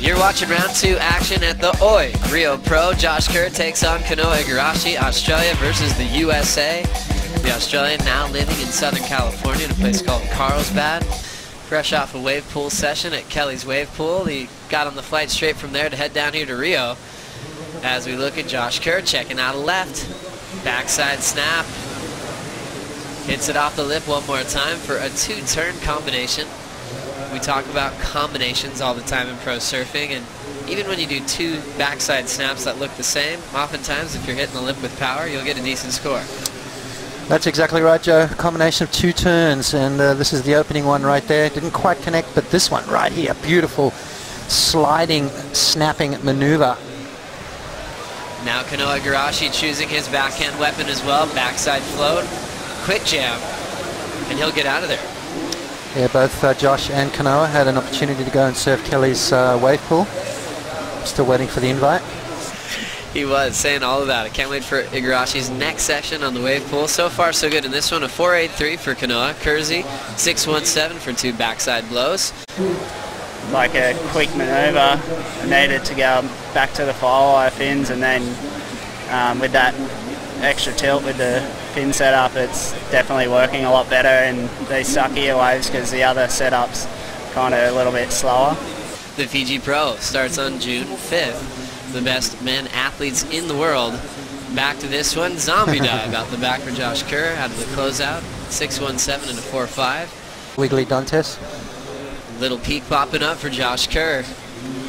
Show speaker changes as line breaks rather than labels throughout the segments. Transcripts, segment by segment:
You're watching round 2 action at the Oi Rio Pro. Josh Kerr takes on Kanoa Igarashi, Australia versus the USA. The Australian now living in Southern California in a place called Carlsbad. Fresh off a wave pool session at Kelly's Wave Pool. He got on the flight straight from there to head down here to Rio. As we look at Josh Kerr checking out a left. Backside snap. Hits it off the lip one more time for a 2-turn combination. We talk about combinations all the time in pro surfing, and even when you do 2 backside snaps that look the same, oftentimes if you're hitting the lip with power, you'll get a decent score.
That's exactly right, Joe. Combination of 2 turns, and this is the opening one right there. Didn't quite connect, but this one right here, beautiful sliding, snapping maneuver.
Now Kanoa Igarashi choosing his backhand weapon as well, backside float, quick jam, and he'll get out of there.
Yeah, both Josh and Kanoa had an opportunity to go and surf Kelly's wave pool. Still waiting for the invite.
He was saying all about it. Can't wait for Igarashi's next section on the wave pool. So far, so good in this one. A 4.83 for Kanoa. Kersey, 6.17 for 2 backside blows.
Like a quick maneuver, needed to go back to the firewire fins, and then with that extra tilt with the fin setup, it's definitely working a lot better in these suckier waves because the other setup's kind of a little bit slower.
The Fiji Pro starts on June 5th. The best men athletes in the world. Back to this one, zombie dive out the back for Josh Kerr out of the closeout. 6.17 and a 4.5.
Wiggly Dantes.
Little peak popping up for Josh Kerr.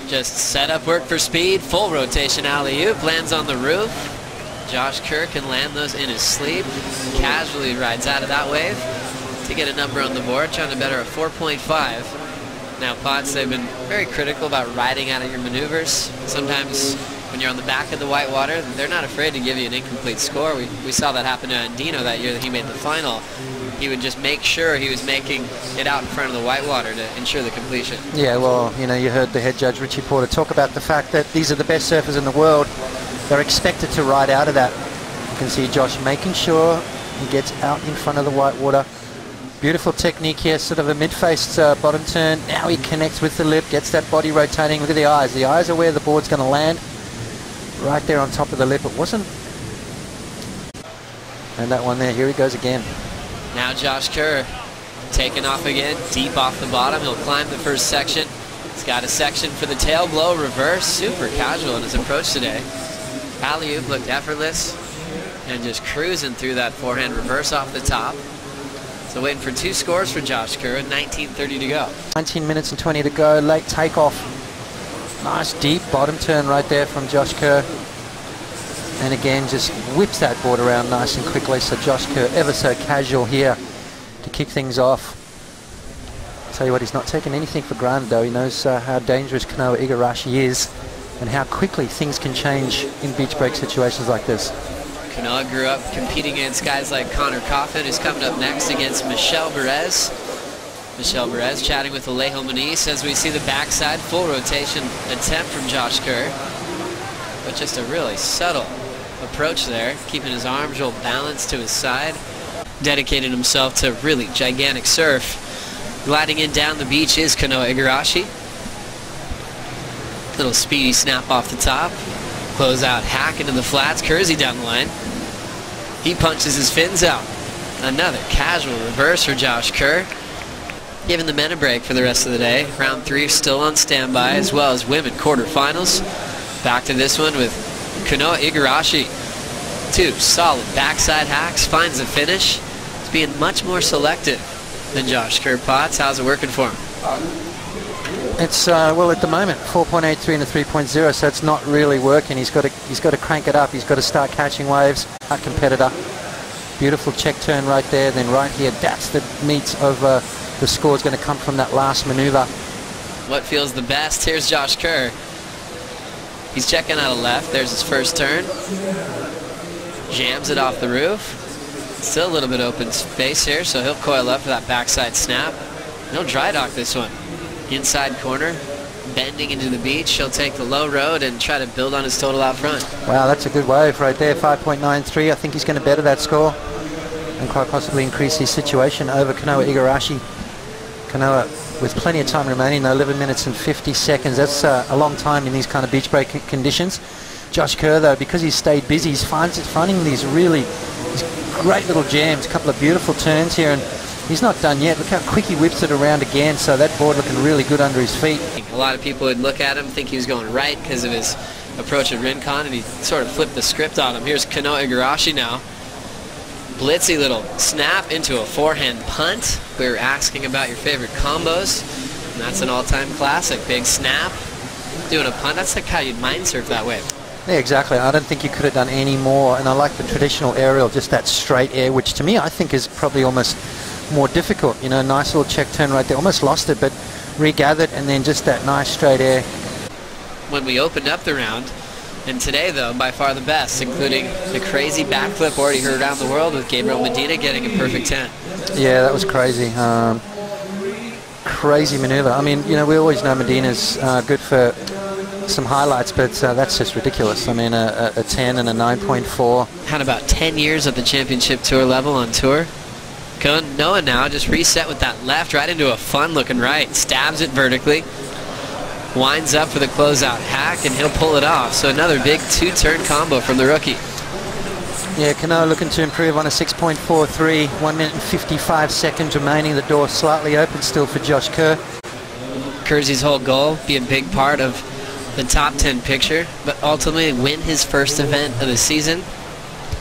Just set up work for speed, full rotation alley-oop, lands on the roof. Josh Kerr can land those in his sleep. Casually rides out of that wave to get a number on the board, trying to better a 4.5. Now, Potts, they've been very critical about riding out of your maneuvers. Sometimes when you're on the back of the whitewater, they're not afraid to give you an incomplete score. We saw that happen to Andino that year that he made the final. He would just make sure he was making it out in front of the whitewater to ensure the completion. Yeah,
well, you know, you heard the head judge, Richie Porter, talk about the fact that these are the best surfers in the world. They're expected to ride out of that. You can see Josh making sure he gets out in front of the whitewater. Beautiful technique here, sort of a mid-faced bottom turn. Now he connects with the lip, gets that body rotating. Look at the eyes. The eyes are where the board's going to land. Right there on top of the lip. It wasn't. And that one there, here he goes again.
Now Josh Kerr taking off again, deep off the bottom. He'll climb the first section. He's got a section for the tail blow reverse. Super casual in his approach today. Alley-oop looked effortless and just cruising through that forehand reverse off the top. So waiting for 2 scores for Josh Kerr at 19:30 to go.
19 minutes and 20 to go. Late takeoff. Nice deep bottom turn right there from Josh Kerr. And again, just whips that board around nice and quickly. So Josh Kerr, ever so casual here to kick things off. Tell you what, he's not taking anything for granted though. He knows how dangerous Kanoa Igarashi is and how quickly things can change in beach break situations like this.
Kanoa grew up competing against guys like Connor Coffin, who's coming up next against Michelle Perez. Michelle Perez chatting with Alejo Moniz as we see the backside full rotation attempt from Josh Kerr. But just a really subtle approach there, keeping his arms real balanced to his side. Dedicated himself to really gigantic surf. Gliding in down the beach is Kanoa Igarashi. Little speedy snap off the top. Close out hack into the flats. Kersey down the line. He punches his fins out. Another casual reverse for Josh Kerr. Giving the men a break for the rest of the day. Round 3 still on standby, as well as women quarterfinals. Back to this one with Kanoa Igarashi. 2 solid backside hacks. Finds a finish. He's being much more selective than Josh Kerr. Potts, how's it working for him?
It's well, at the moment 4.83 and a 3.0, so it's not really working. He's got to crank it up. He's got to start catching waves. Our competitor. Beautiful check turn right there. Then right here, that's the meat of the score is going to come from that last maneuver.
What feels the best? Here's Josh Kerr. He's checking out a left. There's his first turn. Jams it off the roof. Still a little bit open space here, so he'll coil up for that backside snap. He'll dry dock this one. Inside corner, bending into the beach. He'll take the low road and try to build on his total out front.
Wow, that's a good wave right there, 5.93. I think he's going to better that score and quite possibly increase his situation over Kanoa Igarashi. Kanoa with plenty of time remaining, though, 11 minutes and 50 seconds. That's a long time in these kind of beach break conditions. Josh Kerr, though, because he's stayed busy, he's finding these great little jams, a couple of beautiful turns here, and he's not done yet. Look how quick he whips it around again, so that board looking really good under his feet.
A lot of people would look at him, think he was going right because of his approach at Rincon, and he sort of flipped the script on him. Here's Kanoa Igarashi now. Blitzy little snap into a forehand punt. We were asking about your favorite combos, and that's an all-time classic. Big snap, doing a punt. That's like how you'd mind surf that way.
Yeah, exactly. I don't think you could have done any more, and I like the traditional aerial, just that straight air, which to me I think is probably almost more difficult. You know, nice little check turn right there. Almost lost it, but regathered, and then just that nice straight air.
When we opened up the round, and today, though, by far the best, including the crazy backflip already heard around the world with Gabriel Medina getting a perfect 10.
Yeah, that was crazy. Crazy maneuver. I mean, you know, we always know Medina's good for some highlights, but that's just ridiculous. I mean, a 10 and a 9.4.
Had about 10 years at the championship tour level on tour. Kanoa now just reset with that left right into a fun-looking right. Stabs it vertically. Winds up for the closeout hack, and he'll pull it off. So another big two-turn combo from the rookie.
Yeah, Kanoa looking to improve on a 6.43. 1 minute and 55 seconds remaining. The door slightly open still for Josh Kerr.
Kersey's whole goal, be a big part of the top 10 picture, but ultimately win his first event of the season.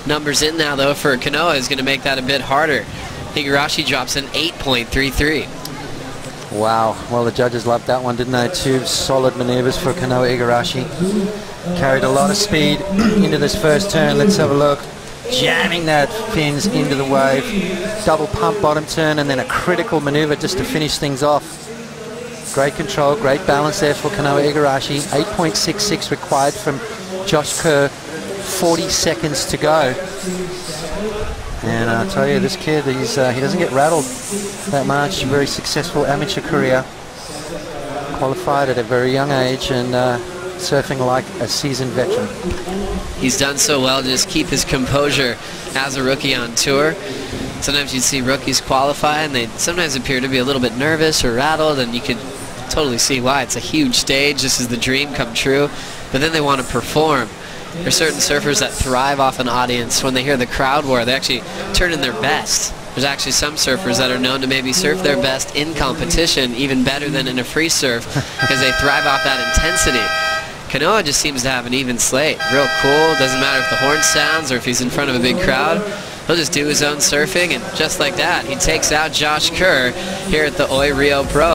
Numbers in now, though, for Kanoa is going to make that a bit harder. Igarashi drops an 8.33.
Wow. Well, the judges loved that one, didn't they? Two solid maneuvers for Kanoa Igarashi. Carried a lot of speed into this first turn. Let's have a look. Jamming that fins into the wave. Double pump bottom turn, and then a critical maneuver just to finish things off. Great control, great balance there for Kanoa Igarashi. 8.66 required from Josh Kerr. 40 seconds to go. And I'll tell you, this kid, he doesn't get rattled that much. Very successful amateur career. Qualified at a very young age, and surfing like a seasoned veteran.
He's done so well to just keep his composure as a rookie on tour. Sometimes you'd see rookies qualify, and they sometimes appear to be a little bit nervous or rattled, and you could totally see why. It's a huge stage. This is the dream come true. But then they want to perform. There are certain surfers that thrive off an audience. When they hear the crowd roar, they actually turn in their best. There's actually some surfers that are known to maybe surf their best in competition, even better than in a free surf, because they thrive off that intensity. Kanoa just seems to have an even slate. Real cool. Doesn't matter if the horn sounds or if he's in front of a big crowd. He'll just do his own surfing, and just like that, he takes out Josh Kerr here at the Oi Rio Pro.